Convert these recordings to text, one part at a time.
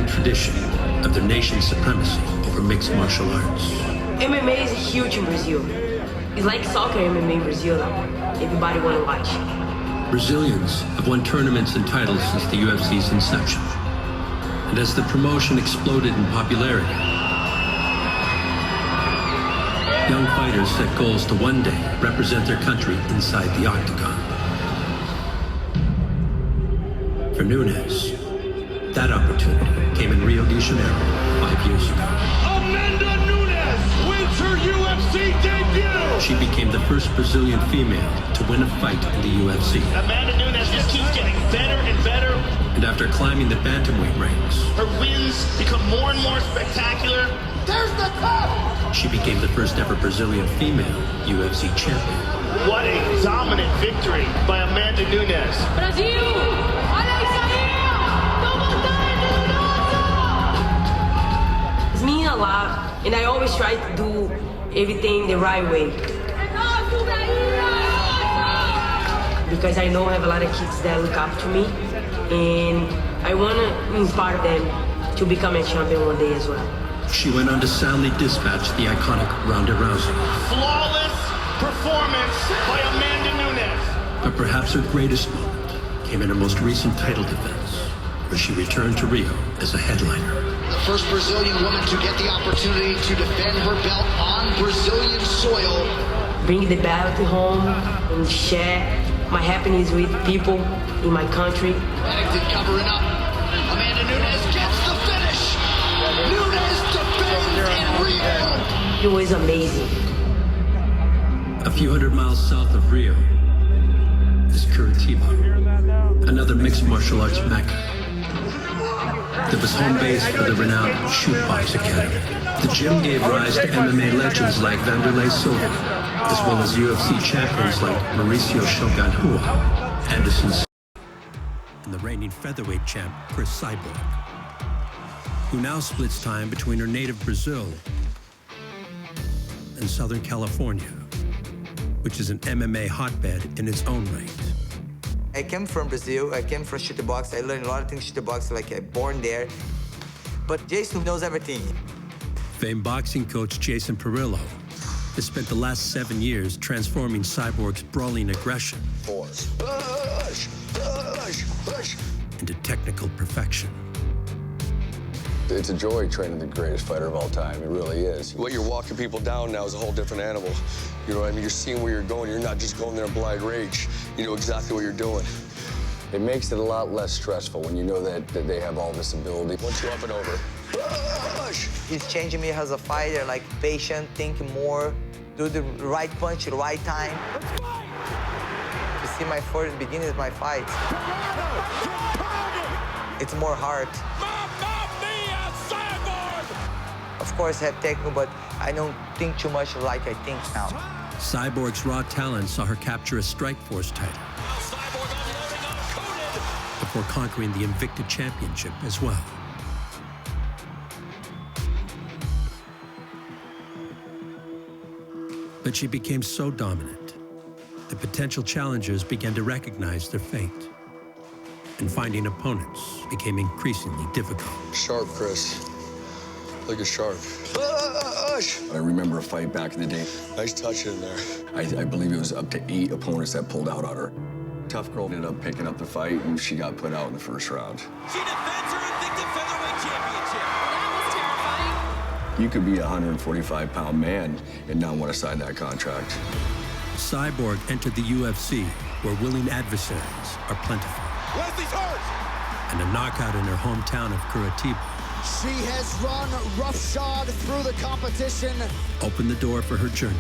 long tradition of their nation's supremacy over mixed martial arts. MMA is huge in Brazil. It's like soccer MMA in Brazil now. Everybody want to watch. Brazilians have won tournaments and titles since the UFC's inception. And as the promotion exploded in popularity, young fighters set goals to one day represent their country inside the octagon. For Nunes, that opportunity came in Rio de Janeiro 5 years ago. Amanda Nunes wins her UFC debut! She became the first Brazilian female to win a fight in the UFC. Amanda Nunes just keeps getting better and better. And after climbing the bantamweight ranks, her wins become more and more spectacular. There's the top! She became the first ever Brazilian female UFC champion. What a dominant victory by Amanda Nunes. Brasil! Olha isso aí! It's mean a lot, and I always try to do everything the right way. Because I know I have a lot of kids that look up to me, and I want to inspire them to become a champion one day as well. She went on to soundly dispatch the iconic Ronda Rousey. Flawless performance by Amanda Nunes. But perhaps her greatest moment came in her most recent title defense, where she returned to Rio as a headliner. The first Brazilian woman to get the opportunity to defend her belt on Brazilian soil. Bring the belt home and share my happiness with people in my country. Bennington covering up. Amanda Nunes gets the finish. Nunes defends in Rio. It was amazing. A few hundred miles south of Rio is Curitiba, another mixed martial arts mecca. It was home base for the renowned Shootbox Academy. The gym gave rise to MMA legends like Vanderlei Silva, as well as UFC champions like Mauricio Shogun Rua, Anderson Silva, and the reigning featherweight champ Cris Cyborg, who now splits time between her native Brazil and Southern California, which is an MMA hotbed in its own right. I came from Brazil, I came from shootbox, I learned a lot of things shootbox, like I'm born there. But Jason knows everything. Famed boxing coach Jason Perillo has spent the last 7 years transforming Cyborg's brawling aggression into technical perfection. It's a joy training the greatest fighter of all time. It really is. What you're walking people down now is a whole different animal. You know what I mean? You're seeing where you're going. You're not just going there in blind rage. You know exactly what you're doing. It makes it a lot less stressful when you know that they have all this ability. Once you're up and over. He's changing me as a fighter, like patient, think more, do the right punch at the right time. You see, my first beginning is my fight. It's more hard. Of course, I have technical, but I don't think too much like I think now. Cyborg's raw talent saw her capture a Strikeforce title before conquering the Invicta Championship as well. But she became so dominant, the potential challengers began to recognize their fate, and finding opponents became increasingly difficult. Sharp, Chris. Like a shark. I remember a fight back in the day. Nice touch in there. I believe it was up to 8 opponents that pulled out on her. Tough girl ended up picking up the fight, and she got put out in the first round. She defends her Invicta Featherweight Championship. That was terrifying. You could be a 145-pound man and not want to sign that contract. Cyborg entered the UFC, where willing adversaries are plentiful. Leslie's hurt. And a knockout in her hometown of Curitiba She has run roughshod through the competition. opened the door for her journey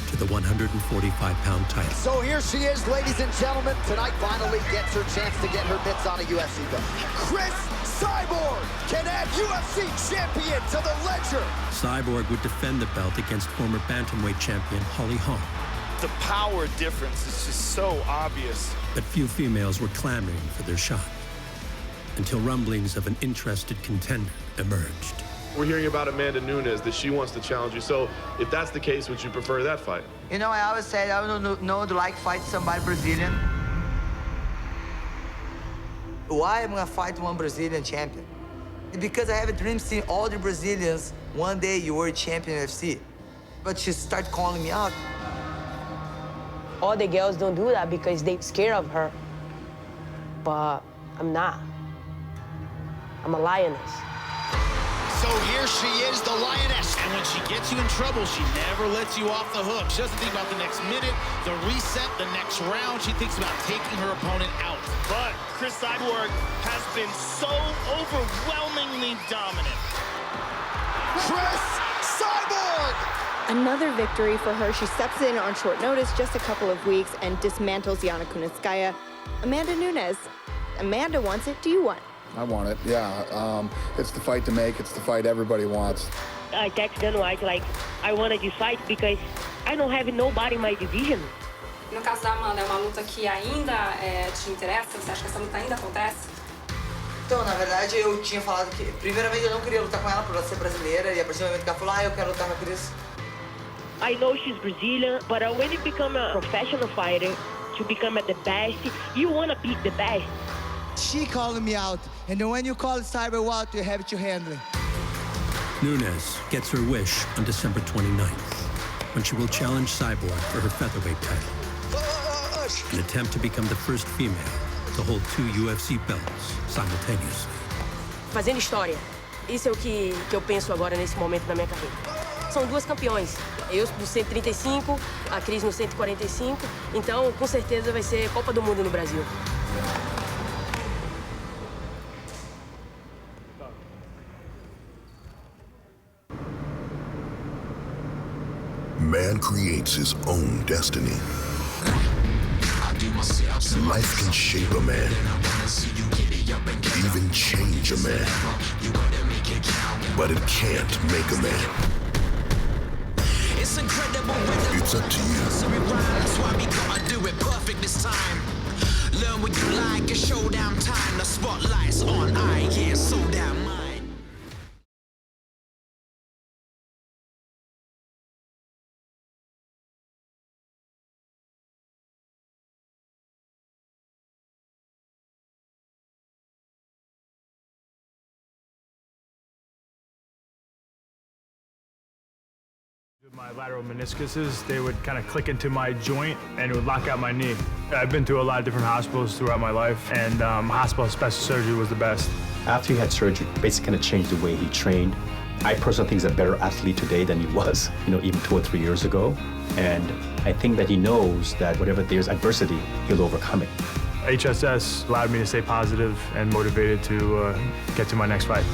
to the 145-pound title. So here she is, ladies and gentlemen. Tonight finally gets her chance to get her mitts on a UFC belt. Cris Cyborg can add UFC champion to the ledger. Cyborg would defend the belt against former bantamweight champion Holly Holm. The power difference is just so obvious. But few females were clamoring for their shot, until rumblings of an interested contender emerged. We're hearing about Amanda Nunes, that she wants to challenge you. So if that's the case, would you prefer that fight? You know, I always said I don't know to like fight somebody Brazilian. Why am I gonna fight one Brazilian champion? Because I have a dream seeing all the Brazilians, one day you were champion UFC. But she started calling me out. All the girls don't do that because they're scared of her. But I'm not. I'm a lioness. So here she is, the lioness. And when she gets you in trouble, she never lets you off the hook. She doesn't think about the next minute, the reset, the next round. She thinks about taking her opponent out. But Cris Cyborg has been so overwhelmingly dominant. Cris Cyborg! Another victory for her. She steps in on short notice, just a couple of weeks, and dismantles Yana Kunitskaya. Amanda Nunes. Amanda wants it. Do you want it? I want it, yeah. It's the fight to make. It's the fight everybody wants. I text Dana White, like, I wanted this fight because I don't have nobody in my division. No caso da Amanda, é uma luta que ainda te interessa? Você acha que essa luta ainda acontece? Então, na verdade, eu tinha falado que, primeiramente, eu não queria lutar com ela por ela ser brasileira, e a partir do momento que ela falou, eu quero lutar com a Cris. I know she's Brazilian, but when you become a professional fighter, to become the best, you want to beat the best. She called me out, and when you call Cyborg out, you have to handle it. Nunes gets her wish on December 29th, when she will challenge Cyborg for her featherweight title. An attempt to become the first female to hold 2 UFC belts simultaneously. Fazendo história. Isso é o que eu penso agora nesse momento da minha carreira. São duas campeões. Eu no 135, a Cris no 145. Então, com certeza, vai ser Copa do Mundo no Brasil. Man creates his own destiny. Life can shape a man, even change a man, but it can't make a man. It's up to you. That's why we gotta do it perfect this time. Learn what you like, it's showdown time. The spotlight's on, yeah, so damn mine. My lateral meniscuses, they would kind of click into my joint and it would lock out my knee. I've been to a lot of different hospitals throughout my life, and hospital special surgery was the best. After he had surgery, basically kind of changed the way he trained. I personally think he's a better athlete today than he was, even 2 or 3 years ago. And I think that he knows that whatever there's adversity, he'll overcome it. HSS allowed me to stay positive and motivated to get to my next fight.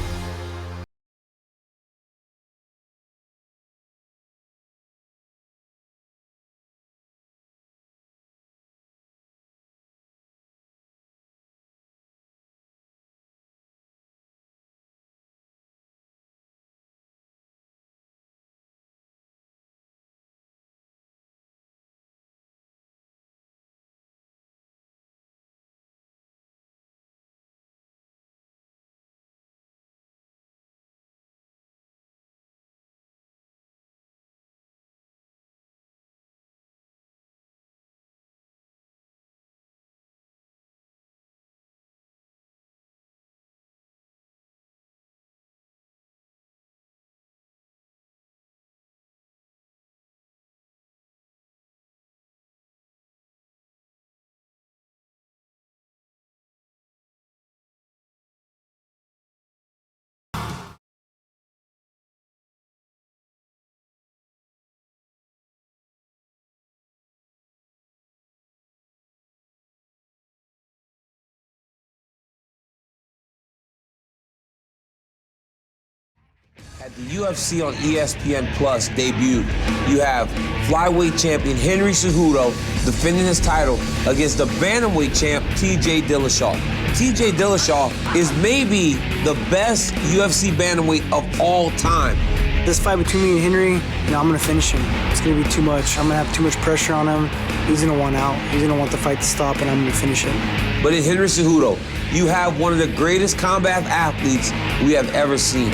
At the UFC on ESPN Plus debut, you have flyweight champion Henry Cejudo defending his title against the bantamweight champ TJ Dillashaw. TJ Dillashaw is maybe the best UFC bantamweight of all time. This fight between me and Henry, I'm gonna finish him. It's gonna be too much. I'm gonna have too much pressure on him. He's gonna want out. He's gonna want the fight to stop, and I'm gonna finish him. But in Henry Cejudo, you have one of the greatest combat athletes we have ever seen.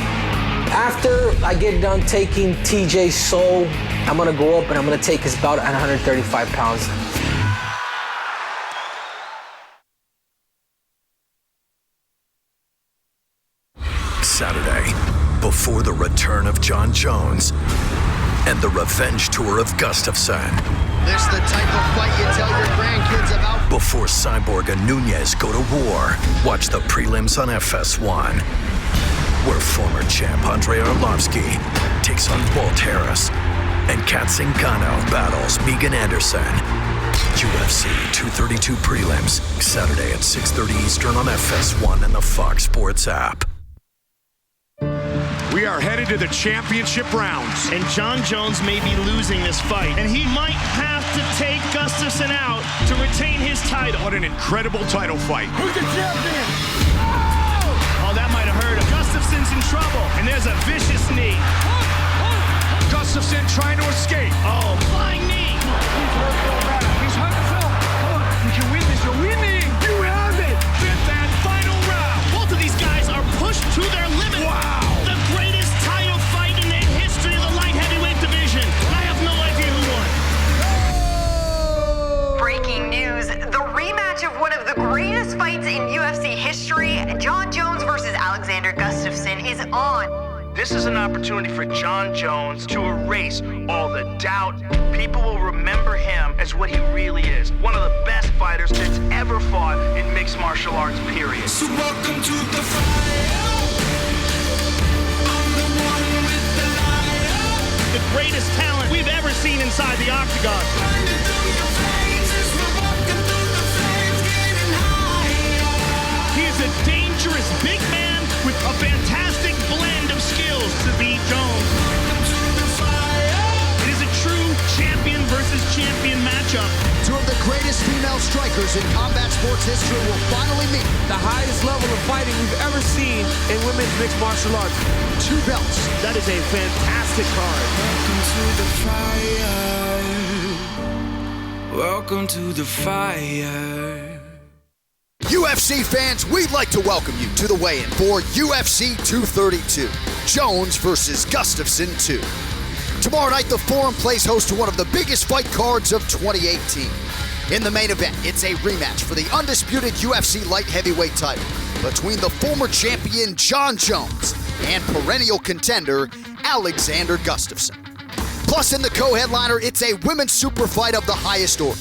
After I get done taking TJ's soul, I'm gonna go up and I'm gonna take his bout at 135 pounds. Saturday, before the return of Jon Jones and the revenge tour of Gustafsson. This the type of fight you tell your grandkids about. Before Cyborg and Nunes go to war, watch the prelims on FS1, where former champ Andrei Arlovsky takes on Walt Harris and Kat Zingano battles Megan Anderson. UFC 232 prelims, Saturday at 6:30 Eastern on FS1 and the Fox Sports app. We are headed to the championship rounds. And Jon Jones may be losing this fight. And he might have to take Gustafsson out to retain his title. What an incredible title fight. Who's the champion? Oh, that might have hurt him. Gustafsson's in trouble. And there's a vicious knee. Gustafsson trying to escape. Oh, flying knee. He's hurt so bad. He's hurt himself. Come on, you can win this. You're winning. You have it. Fifth and final round. Both of these guys are pushed to their limit. Wow. The greatest title fight in the history of the light heavyweight division. I have no idea who won. Breaking news, the rematch of one of the greatest fights in UFC history, Jon Jones versus Alexander Gustafsson, is on. This is an opportunity for Jon Jones to erase all the doubt. People will remember him as what he really is. One of the best fighters that's ever fought in mixed martial arts, period. So welcome to the fire. I'm the one with the light. The greatest talent we've ever seen inside the octagon. Burning through your phases, we're walking through the flames, getting higher. He is a dangerous big man with a fantastic blend of skills to beat Jones. Welcome to the fire. It is a true champion versus champion matchup. Two of the greatest female strikers in combat sports history will finally meet. The highest level of fighting we've ever seen in women's mixed martial arts. 2 belts. That is a fantastic card. Welcome to the fire. Welcome to the fire. UFC fans, we'd like to welcome you to the weigh-in for UFC 232, Jones versus Gustafsson II. Tomorrow night, the Forum plays host to one of the biggest fight cards of 2018. In the main event, it's a rematch for the undisputed UFC light heavyweight title between the former champion Jon Jones and perennial contender Alexander Gustafsson. Plus, in the co-headliner, it's a women's super fight of the highest order.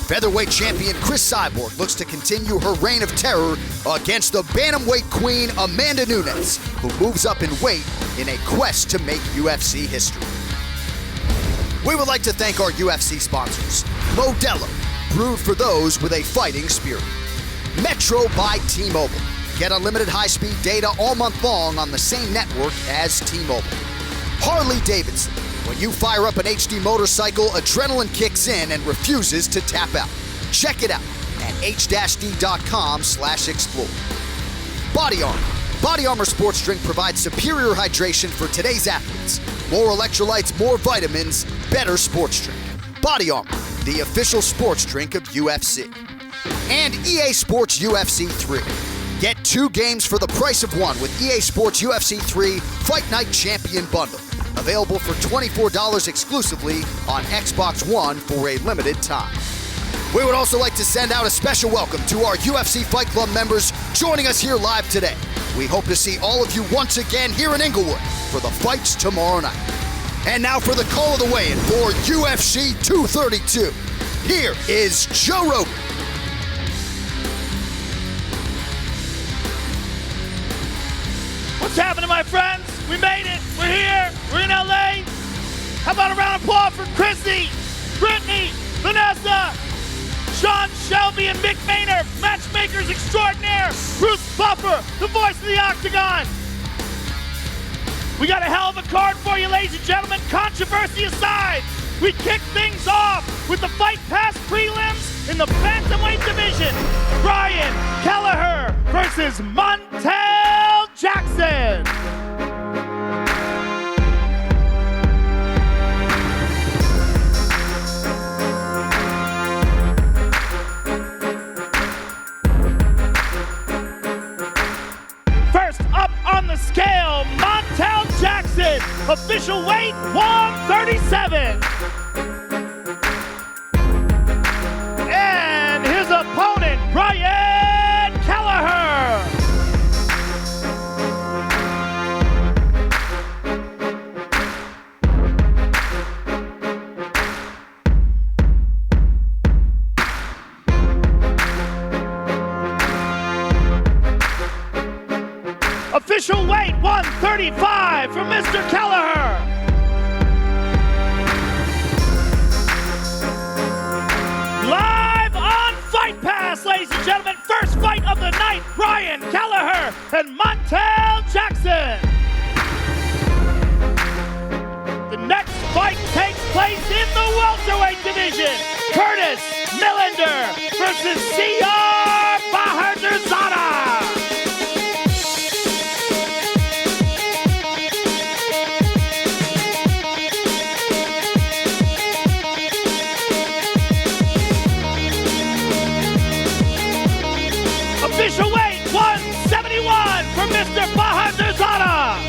Featherweight champion Cris Cyborg looks to continue her reign of terror against the bantamweight queen Amanda Nunes, who moves up in weight in a quest to make UFC history. We would like to thank our UFC sponsors, Modelo, brewed for those with a fighting spirit. Metro by T-Mobile. Get unlimited high-speed data all month long on the same network as T-Mobile. Harley-Davidson. When you fire up an HD motorcycle, adrenaline kicks in and refuses to tap out. Check it out at h-d.com/explore. Body Armor. Body Armor Sports Drink provides superior hydration for today's athletes. More electrolytes, more vitamins, better sports drink. Body Armor, the official sports drink of UFC. And EA Sports UFC 3. Get 2 games for the price of 1 with EA Sports UFC 3 Fight Night Champion Bundle. Available for $24 exclusively on Xbox One for a limited time. We would also like to send out a special welcome to our UFC Fight Club members joining us here live today. We hope to see all of you once again here in Inglewood for the fights tomorrow night. And now for the call of the weigh-in for UFC 232. Here is Joe Rogan. What's happening, my friends? We made it. We're here. We're in LA. How about a round of applause for Chrissy, Brittany, Vanessa, Sean Shelby, and Mick Maynard, matchmakers extraordinaire. Bruce Buffer, the voice of the Octagon. We got a hell of a card for you, ladies and gentlemen. Controversy aside, we kick things off with the Fight Pass prelims in the bantamweight division. Brian Kelleher versus Montel Jackson. First up on the scale, Montel Jackson, official weight 137. And his opponent, Brian Kelleher. weight 135 from Mr. Kelleher. Live on Fight Pass, ladies and gentlemen, first fight of the night, Ryan Kelleher and Montel Jackson. The next fight takes place in the welterweight division. Curtis Millender versus C.R. Bahadurzada. Official weight 171 for Mr. Bahadurzada.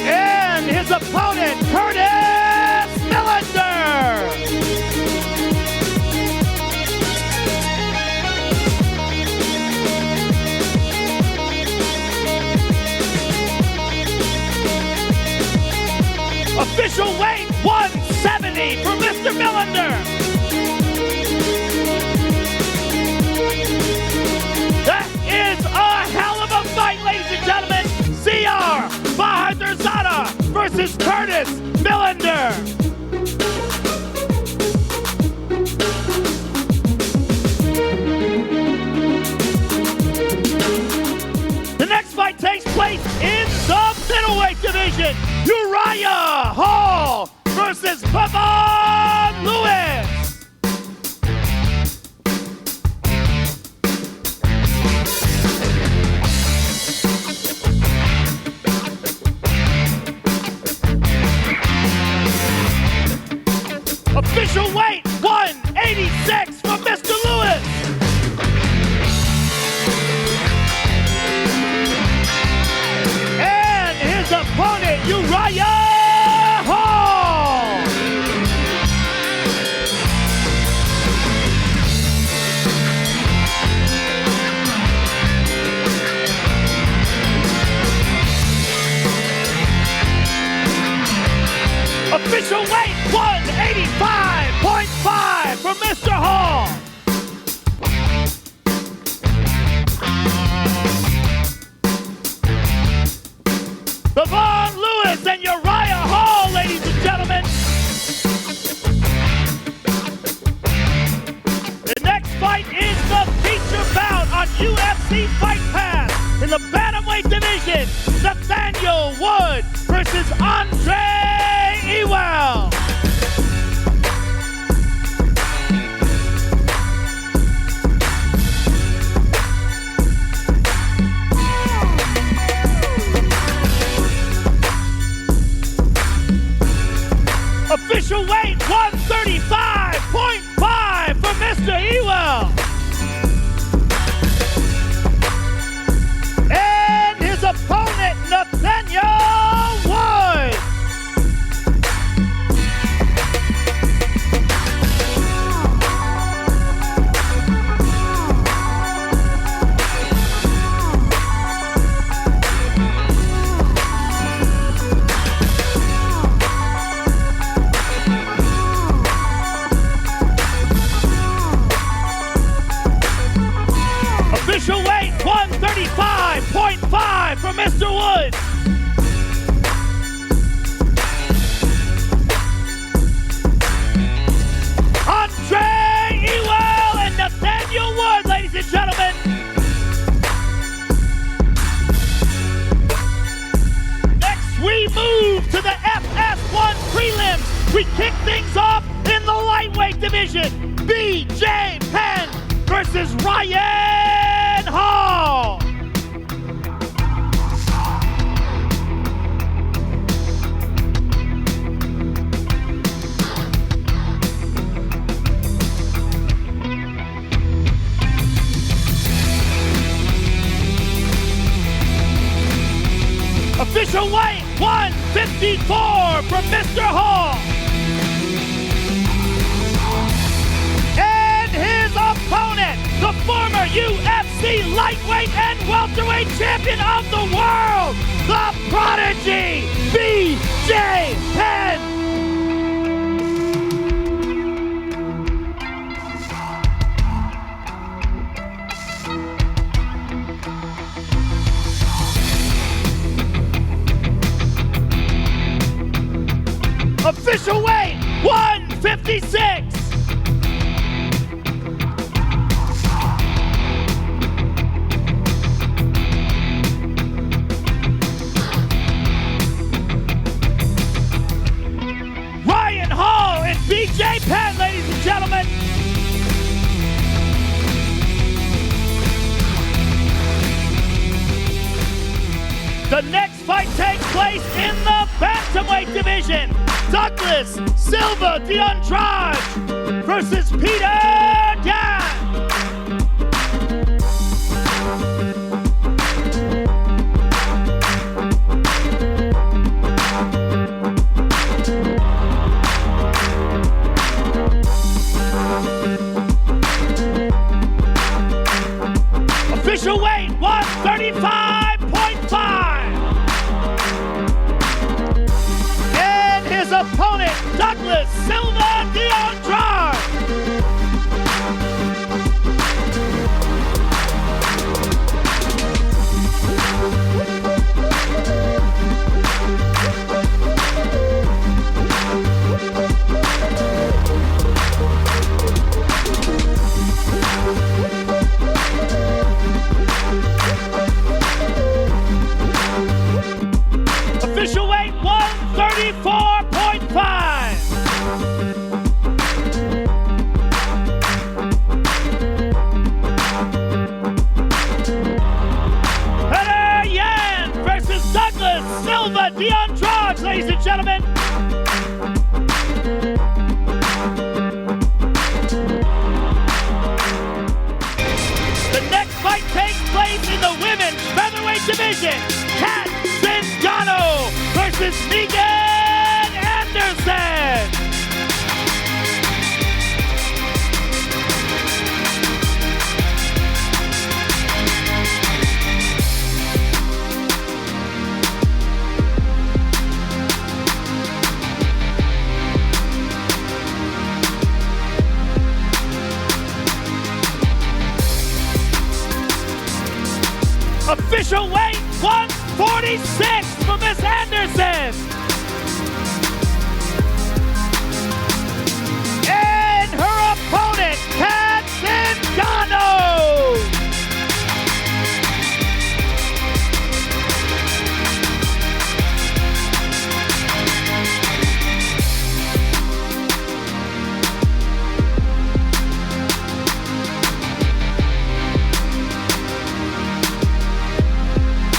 And his opponent, Curtis Millender. Official weight 170 for Mr. Millender. That is a hell of a fight, ladies and gentlemen. C.R. Bahadurzada versus Curtis Millender. The next fight takes place in the middleweight division. Uriah Hall versus Pavon Lewis. Official weight 186 for Mr. Lewis. And his opponent, Uriah Hall. Official weight 185.5 for Mr. Hall. Pavon Lewis and Uriah Hall, ladies and gentlemen. The next fight is the feature bout on UFC Fight Pass in the bantamweight division. Nathaniel Wood versus Andre Ewell. Official weight 135.5 for Mr. Ewell. And his opponent, Nathaniel Wood. Official weight 135.5 for Mr. Wood. Andre Ewell and Nathaniel Wood, ladies and gentlemen. Next, we move to the FS1 prelims. We kick things off in the lightweight division. BJ Penn versus Ryan Hall. Official weight 154 from Mr. Hall. And his opponent, the former UFC lightweight and welterweight champion of the world, the Prodigy, BJ Penn. Official weight, 156. Ryan Hall and BJ Penn, ladies and gentlemen. The next fight takes place in the bantamweight division. Douglas Silva de Andrade versus Peter Yan. Official weight, 135.5. And his opponent, Douglas Silva de Andrade. Official weight, 134.5. Peter Yan versus Douglas Silva de Andrade, ladies and gentlemen. The next fight takes place in the women's featherweight division. Cat Zingano versus Megan Anderson. Official weight, 146 for Miss Anderson. And her opponent, Cat Zingano.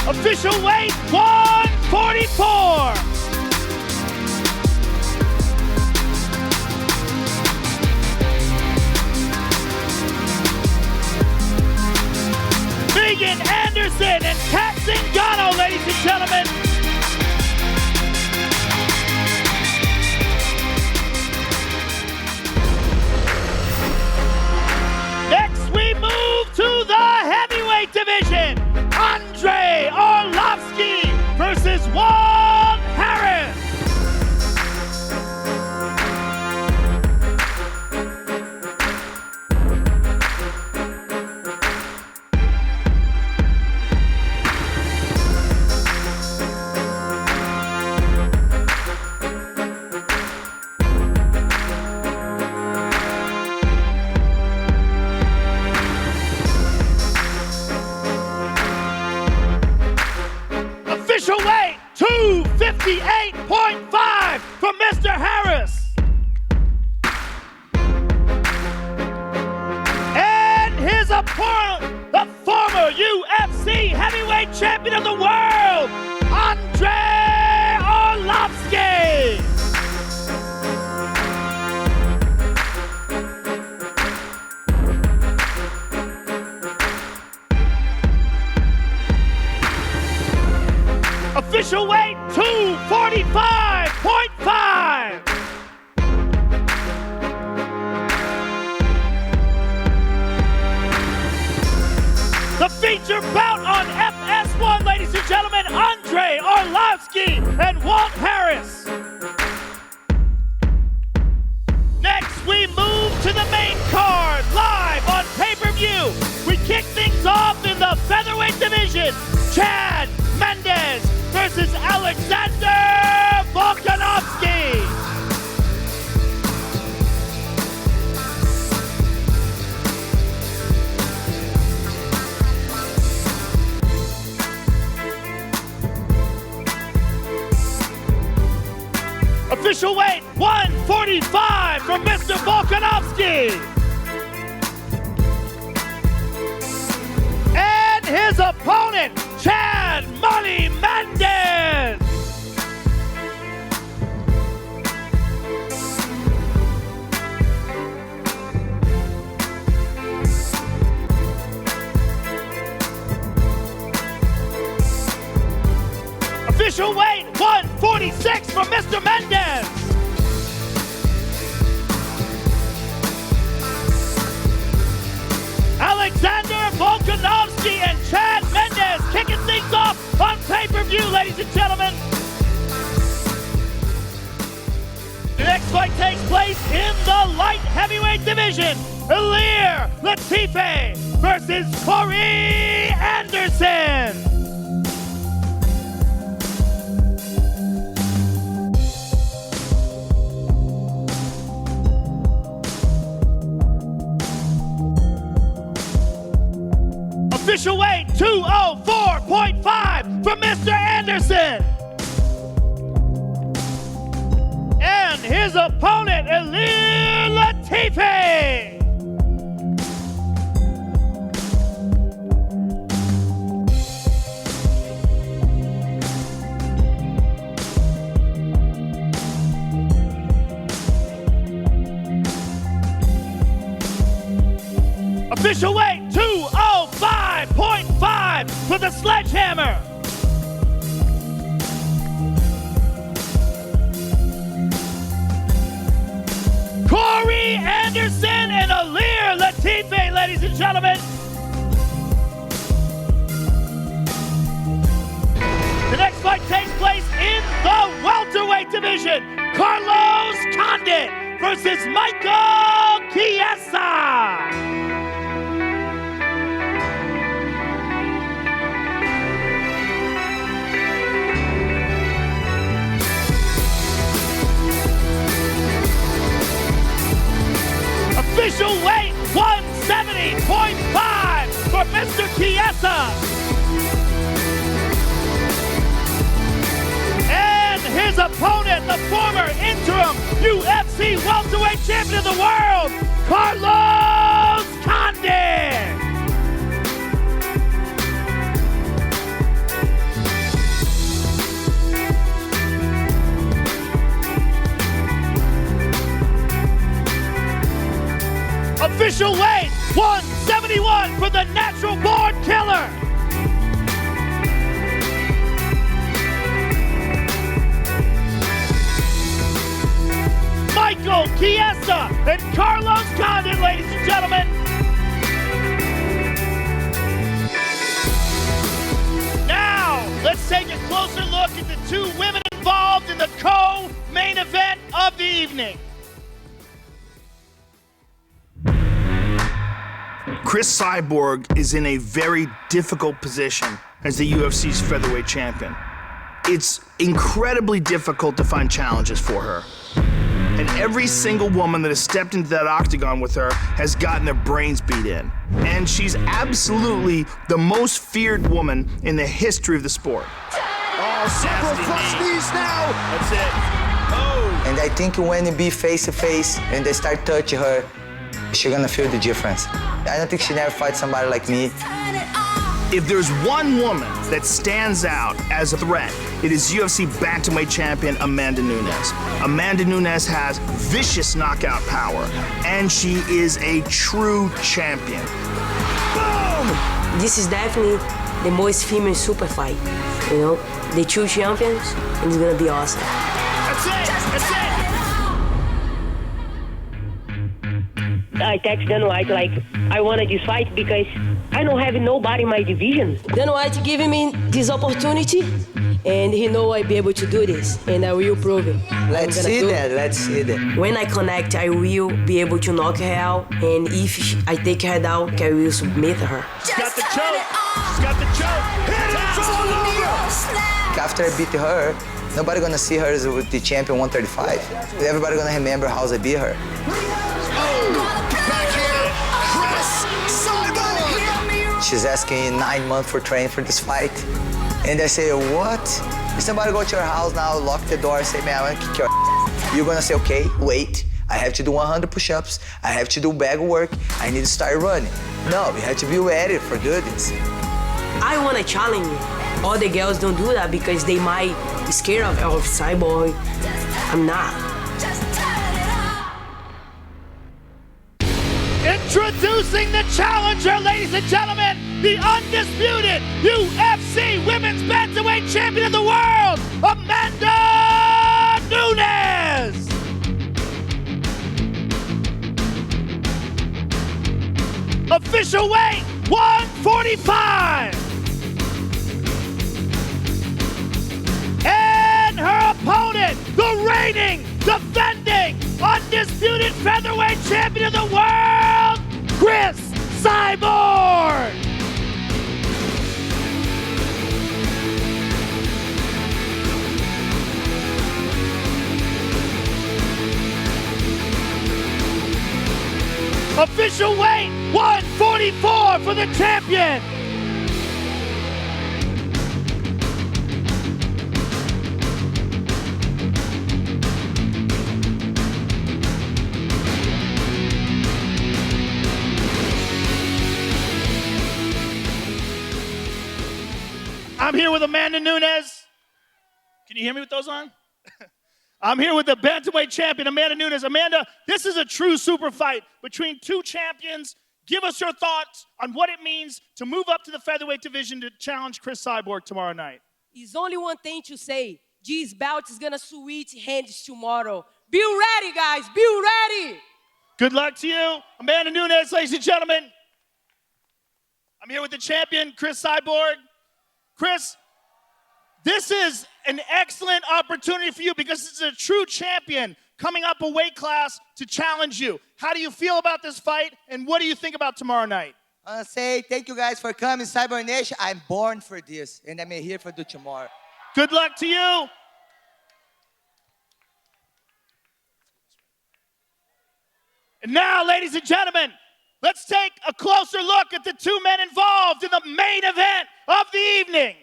Official weight, 144. Megan Anderson and Cat Zingano, ladies and gentlemen. Next, we move to the heavyweight division. Andre Arlovsky versus Walt Harris. Official weight, 258.5 from Mr. Harris. And his opponent, the former UFC heavyweight champion of the world, Andre Arlovsky. Official weight, 245.5. The feature bout on FS1, ladies and gentlemen, Andre Arlovsky and Walt Harris. Next, we move to the main card, live on pay-per-view. We kick things off in the featherweight division. Chad Mendes versus Alexander Volkanovski. Official weight, 145 from Mr. Volkanovski. And his opponent, Chad Money Mendez. Official weight, 146 from Mr. Mendez. Alexander Volkanovski and Chad Mendez kicking things off on pay-per-view, ladies and gentlemen. The next fight takes place in the light heavyweight division. Ilir Latifi versus Corey Anderson. Official weight, 204.5 from Mr. Anderson. And his opponent, Ilir Latifi. Official weight, 205.5 for the Sledgehammer. Corey Anderson and Ilir Latifi, ladies and gentlemen. The next fight takes place in the welterweight division. Carlos Condit versus Michael Chiesa. Official weight, 170.5 for Mr. Chiesa. And his opponent, the former interim UFC welterweight champion of the world, Carlos Condit. Official weight, 171 for the natural born killer. Michael Chiesa and Carlos Condit, ladies and gentlemen. Now, let's take a closer look at the two women involved in the co-main event of the evening. Cris Cyborg is in a very difficult position as the UFC's featherweight champion. It's incredibly difficult to find challenges for her. And every single woman that has stepped into that octagon with her has gotten their brains beat in. And she's absolutely the most feared woman in the history of the sport. Oh, several front knees now. That's it. Oh. And I think when you be face to face and they start touching her, she's gonna feel the difference. I don't think she never fight somebody like me. If there's one woman that stands out as a threat, it is UFC bantamweight champion Amanda Nunes. Amanda Nunes has vicious knockout power, and she is a true champion. Boom! This is definitely the most female super fight. You know, the two champions, and it's gonna be awesome. That's it! That's it! I text Dan White like, I wanted this fight because I don't have nobody in my division. Dan White giving me this opportunity, and he know I'll be able to do this, and I will prove it. Let's see that. When I connect, I will be able to knock her out, and if I take her down, I will submit her. She's got the choke. She's got the choke. It's all over. After I beat her, nobody gonna see her as the champion 135. Everybody gonna remember how I beat her. She's asking 9 months for training for this fight. And I say, what? If somebody go to your house now, lock the door and say, man, I want to kick your ass. you're gonna say, okay, wait, I have to do 100 push-ups, I have to do bag work, I need to start running. No, you have to be ready for doing this. I want to challenge you. All the girls don't do that because they might be scared of Cyborg. I'm not. Introducing the challenger, ladies and gentlemen, the undisputed UFC Women's Bantamweight Champion of the world, Amanda Nunes! Official weight, 145! And her opponent, the reigning, defending, undisputed featherweight champion of the world, Cris Cyborg! Official weight, 144 for the champion! I'm here with Amanda Nunes. Can you hear me with those on? I'm here with the bantamweight champion, Amanda Nunes. Amanda, this is a true super fight between two champions. Give us your thoughts on what it means to move up to the featherweight division to challenge Cris Cyborg tomorrow night. It's only one thing to say. This belt is gonna switch hands tomorrow. Be ready, guys. Be ready. Good luck to you. Amanda Nunes, ladies and gentlemen. I'm here with the champion, Cris Cyborg. Cris, this is an excellent opportunity for you because it's a true champion coming up a weight class to challenge you. How do you feel about this fight, and what do you think about tomorrow night? I want to say thank you guys for coming, Cyborg Nation. I'm born for this, and I'm here for the tomorrow. Good luck to you. And now, ladies and gentlemen, let's take a closer look at the two men involved in the main event of the evening.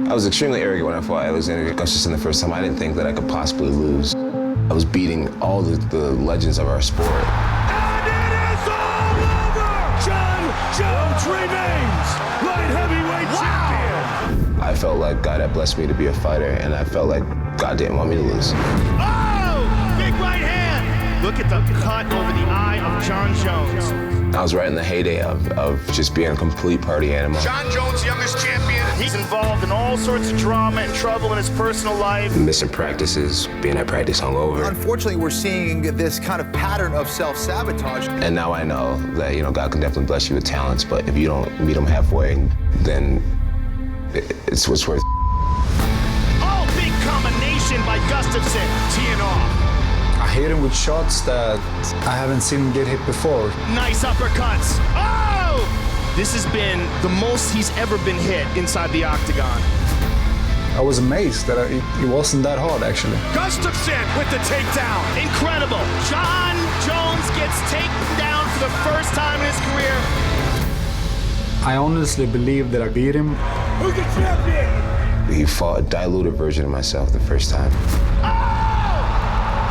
I was extremely arrogant when I fought Alexander Gustafsson the first time. I didn't think that I could possibly lose. I was beating all the legends of our sport. And it is all over! Jon Jones remains light heavyweight champion! I felt like God had blessed me to be a fighter, and I felt like God didn't want me to lose. Oh! Big right hand! Look at the cut over the eye of Jon Jones. I was right in the heyday of just being a complete party animal. Jon Jones, youngest champion. He's involved in all sorts of drama and trouble in his personal life. Missing practices, being at practice hungover. Unfortunately, we're seeing this kind of pattern of self-sabotage. And now I know that, God can definitely bless you with talents, but if you don't meet them halfway, then it's what's worth. Oh, big combination by Gustafsson, teeing off. I hit him with shots that I haven't seen him get hit before. Nice uppercuts. Oh! This has been the most he's ever been hit inside the octagon. I was amazed that it wasn't that hard, actually. Gustafsson with the takedown. Incredible. Jon Jones gets taken down for the first time in his career. I honestly believe that I beat him. Who's the champion? He fought a diluted version of myself the first time.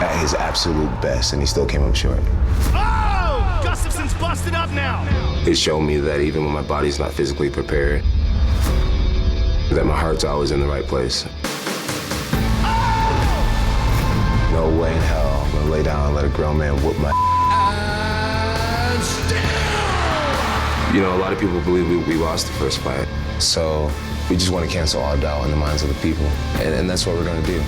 At his absolute best, and he still came up short. Oh! Gustafsson's busted up now. It showed me that even when my body's not physically prepared, that my heart's always in the right place. Oh! No way in hell I'm gonna lay down and let a grown man whoop my And still! A lot of people believe we lost the first fight. So we just want to cancel all doubt in the minds of the people. And that's what we're gonna do.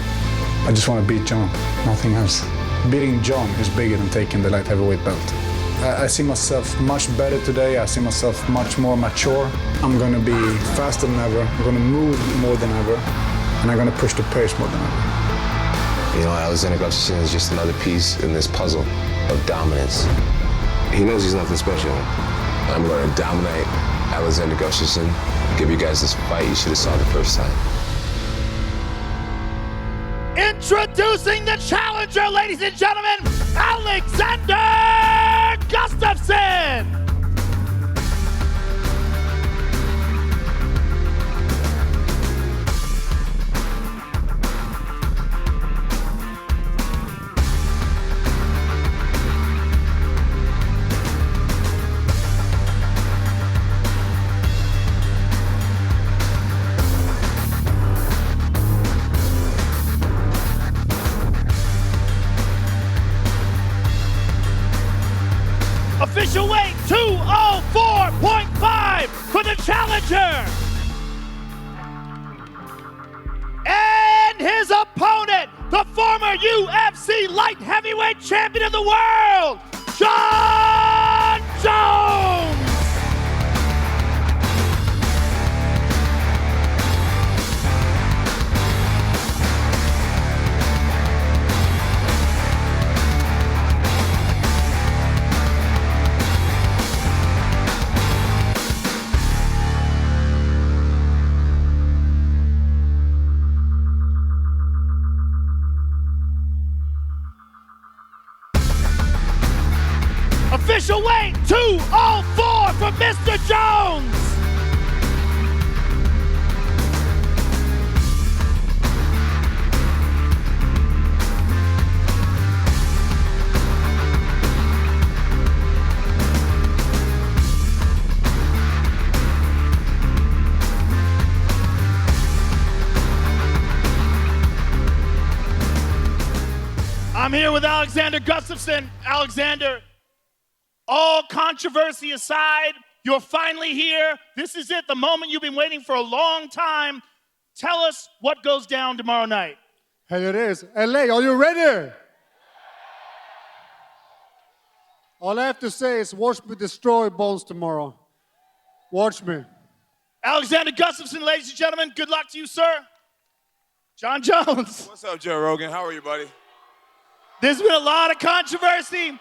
I just want to beat Jon, nothing else. Beating Jon is bigger than taking the light heavyweight belt. I see myself much better today. I see myself much more mature. I'm going to be faster than ever. I'm going to move more than ever. And I'm going to push the pace more than ever. Alexander Gustafsson is just another piece in this puzzle of dominance. He knows he's nothing special. I'm going to dominate Alexander Gustafsson, give you guys this fight you should have saw the first time. Introducing the challenger, ladies and gentlemen, Alexander Gustafsson! former UFC light heavyweight champion of the world, Jon Jones! Official weight 204 for Mr. Jones. I'm here with Alexander Gustafsson. Alexander, all controversy aside, you're finally here. This is it, the moment you've been waiting for a long time. Tell us what goes down tomorrow night. Hey, it is. LA, are you ready? All I have to say is watch me destroy Bones tomorrow. Watch me. Alexander Gustafsson, ladies and gentlemen, good luck to you, sir. Jon Jones. What's up, Joe Rogan? How are you, buddy? There's been a lot of controversy,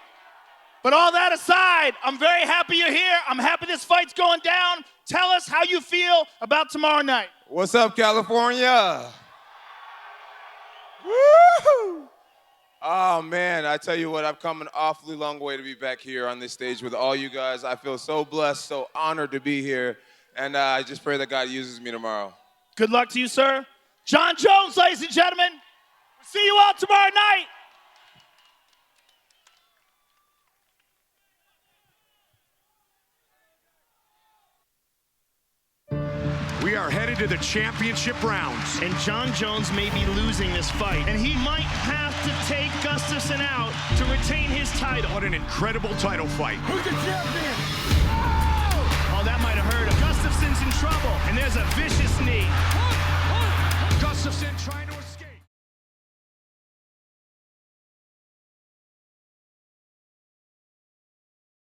but all that aside, I'm very happy you're here. I'm happy this fight's going down. Tell us how you feel about tomorrow night. What's up, California? Woo! Oh, man, I tell you what, I've come an awfully long way to be back here on this stage with all you guys. I feel so blessed, so honored to be here, and I just pray that God uses me tomorrow. Good luck to you, sir. Jon Jones, ladies and gentlemen. We'll see you all tomorrow night. We are headed to the championship rounds. And Jon Jones may be losing this fight. And he might have to take Gustafsson out to retain his title. What an incredible title fight. Who's the champion? Oh, that might have hurt him. Gustafsson's in trouble. And there's a vicious knee. Gustafsson trying to